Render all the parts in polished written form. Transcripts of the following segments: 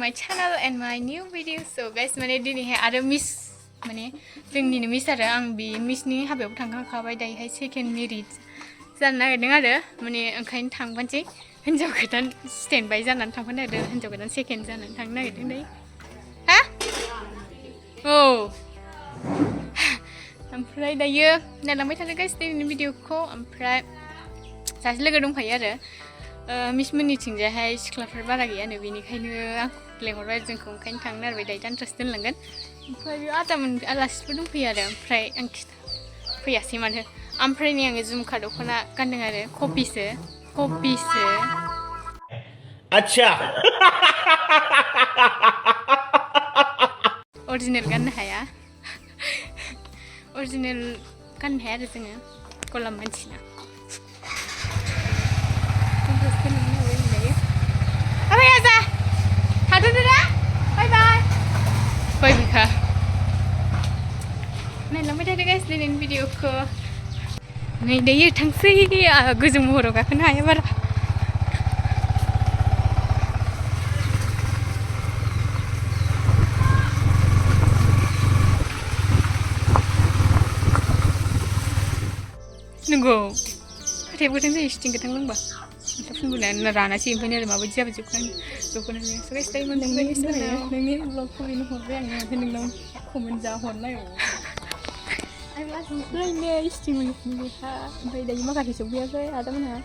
my channel and my new video. So guys माने दिनैहाय आरो मिस माने जोंनिनो मिस आरो आं बे मिसनि हाबायाव थांखांखाबाय दायोहाय सेकेन्ड मेरिट जानो नागिरदों आरो माने ओंखायनो थांफानोसै हिन्जाव गोदान स्टेन्ड बाय जानानै थांफानो नागिरदों हिन्जाव गोदान सेकेन्ड जानानै थांनो नागिरदों दायो हा औ ओमफ्राय दायो नायलांबाय थादो गाइस दिनैनि भिडिअखौ ओमफ्राय सासे लोगो दंफायो आरो मिस मोननिथिंजायहाय सिख्लाफोर बारा गैयानो बेनिखायनो आंखौ लेंहरबाय जोंखौ ओंखायनो थांनो नागिरबाय दायो दान्थासो दोनलांगोन ओमफ्राय बेयाव आदामोन आलासिफोर दंफैयो आरो ओमफ्राय आं फैयासै माथो ओमफ्राय नै आङो झुमखा दख'ना गानदों आरो कपिसो अच्छा अरिजिनेल गाननो हाया अरिजिनेल गाननो हाया आरो जोङो गलाम मानसिना Abay Aza, hadu dulu dah. Bye bye. Bye Bika. Nah, lama dah guys dengan video ko. Nah, dia tangsi guzung mohoro ka kena ya bar. Nunggu. Ada bukan sih isting ketang lomba. Tapi bulan rana sih punya ada mabuk siapa juga kan ni so guys tayo nangis na nangis vlog ko ino horbe ang hining lang comment jahon na yo ay mas play ne isting mo ha bay dai makati subiya sa ada man ha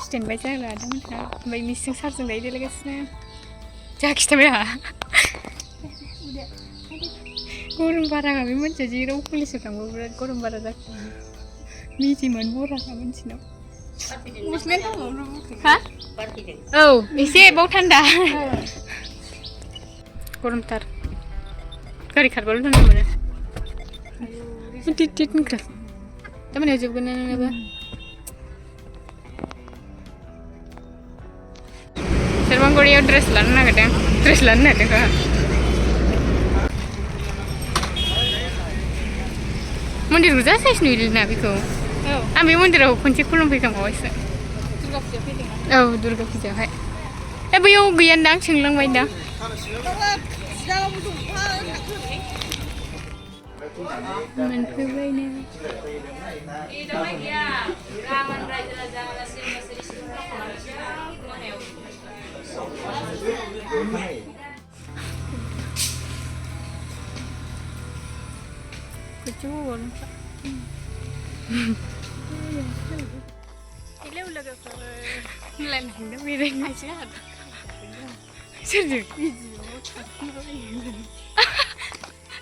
stand by sa ada man ha bay missing sarsang dai delegas na jak istame ha udah kurang barang kami menjadi ro pulis ka mo kurang barang dak miti man murah kaman sino Muslim kan belum hah? Oh, isi bau tanda. Kurang tar. Kari kar boleh tanda mana? Tit nikras. Tapi ni aja bukan ni apa? Serban Korea dress lana kadang, dress lana kadang. Mandir ruza saya sendiri nabi ko. Ambil mandir aku kunci kulung pergi kamu awak. Oh, Durga Puja hai. Bayau gian dang cinglang bayi dang. Mantu bayi ni. Kecil. Ile ulah apa? Nilai ni miring aja ada. Serius?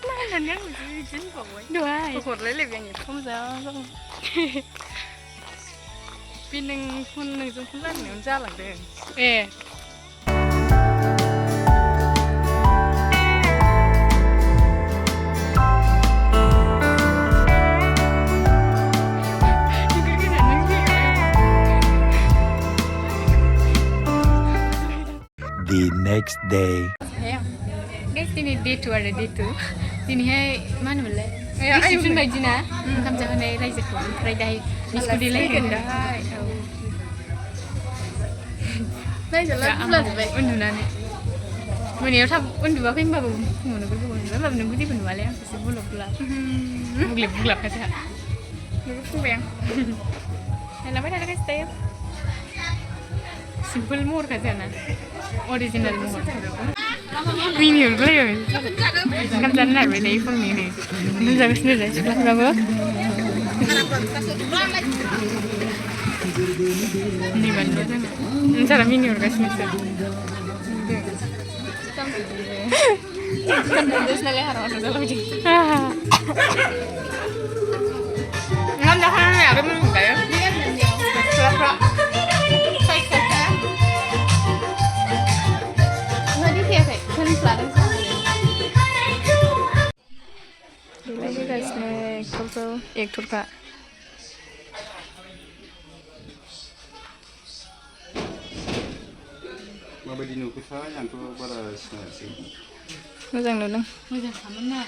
Nah, yang mesti jenis apa? Dua. Kau lebih yang itu macam. Pinang pun itu pun lah ni jalan deh. The next day. Guys, ini day 2 ada day 2. Ini hai mana mulai? Reception baju na. Kamu jangan naik raise ko. Try dah. Nisku delay kan dah. Naik jalan pulas baik. Undu nane. Muni orang undu apa yang baru? Muni baru. Baru nunggu di penuh ya. Sebelum pulas. Buglap kata. Nunggu bayang. Lama dah guys tayo. Simple more kata na. Original more. Minion player. Kan jangan nak beli iPhone ni. Nanti sini dah sekolah berapa? Ni mana dah? Nanti minion kasih mesti. Kan dah sekali harus ada lagi. Ngam dah kan ya, kamu enggak ya? Berapa? एक थुरका माबायदि नुखोथाय आंथ' बारा सिनायासै मोजां नुदों मोजां खामोन ना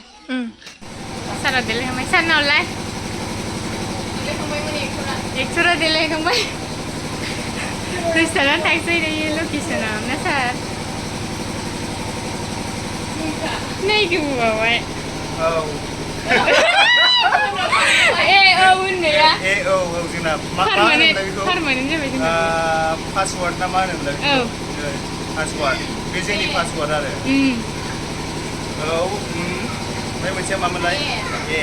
सारा देलायखांबाय सानावलाय एक थुरा देलायखांबाय खैसाना थांसै दायो लकेसनाव ना सार नैดูเอาไว้ औ होननाया औ जोंना मा पारमानेन्ट होनोमोनलाय बेखौ पारमानेन्ट जाबाय जोंना पासवार्ड ना मा होनोमोनलाय बेखौ पासवार्ड बे जोंनि पासवार्ड आरो औ ओमफ्राय मोनसेया मामोनलाय ए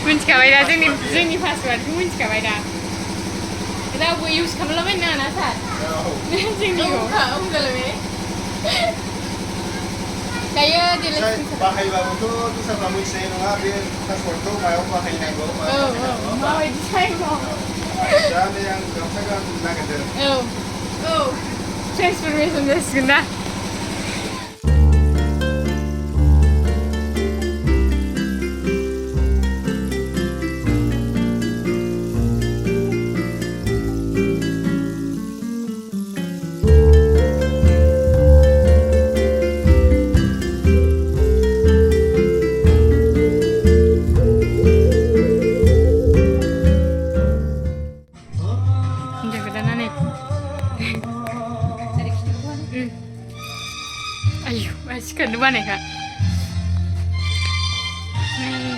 मिन्थिखाबाय दा जोंनि पासवार्डखौ मिन्थिखाबाय दा रावबो इउज खालामलाबायनो नाङा ना सार जोंनिखौ दायो बाहायबाबोथ' दस्राफ्रा मिथिनाय नङा बे पासवार्डखौ मायाव बाहायनांगौ माबायदि टाइमाव दा नै आं गामसा गाननो नागिरदों औ ट्रेन्सफरमेसन जासिगोन ना ayo siखारनो बानायखा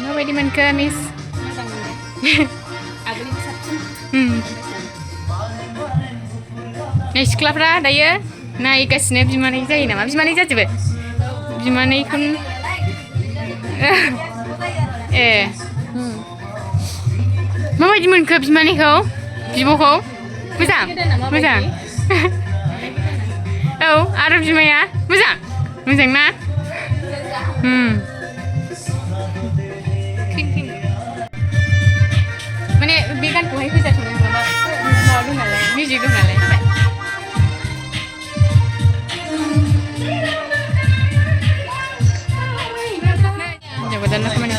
माबायदि मोनखो मिस मोजां मोनदों आगोलनि साबसिन नै सिख्लाफ्रा दायो नायगासिनो बिमानै जायो नामा बिमानै जाजोबो बिमानैखौनो ए माबायदि मोनखो बिमानैखौ बिब'खौ मोजां मोजां औ आरो बिमाया मोजां मोजां ना माने बे गानखौहाय होजाथ'नाय नङाबा माबा दं नालाय मिउजिक दं नालाय हिन्जाव गोदानना खामानि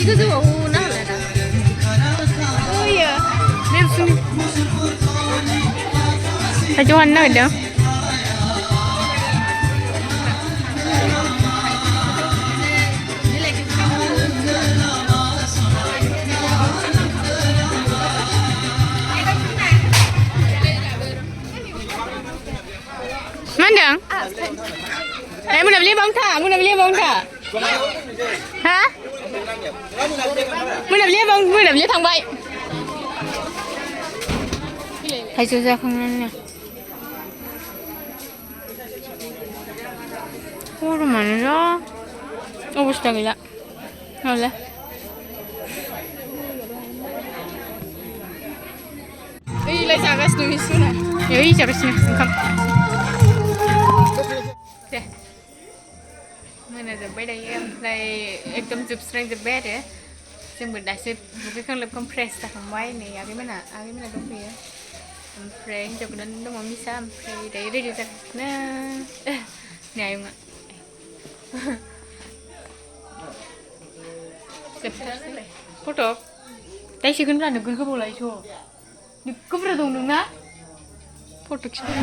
गोजौआव नाहरलाय दा ओइयो बे थाइजौ हाननो नागिरदों मा होनदों मोनाबिलियाव बावनो था हा मोनाबिलियाव थांबाय थाइजौ जाखांनानै गरमानो जा अबस्था गैला नालाय ओइलाय जागासिनो बिसोरो ओइ जागासिनो ओंखाम दे मोनाजोब्बाय दायो ओमफ्राय एकदम जोबस्रांजोब्बाय आरो जोंबो दासो दुगैखां लोबखां फ्रेस जाखांबाय नै आगैमोना दंफैयो ओमफ्राय हिन्जाव गोदान दङ मिसा ओमफ्राय दायो रेडि जागासिनो नै आयंआ फट' दायसोगोनब्रा नोगोर गोबाव लायोथ' नोगोर बुरजा दं नोंना फट' खिन्थु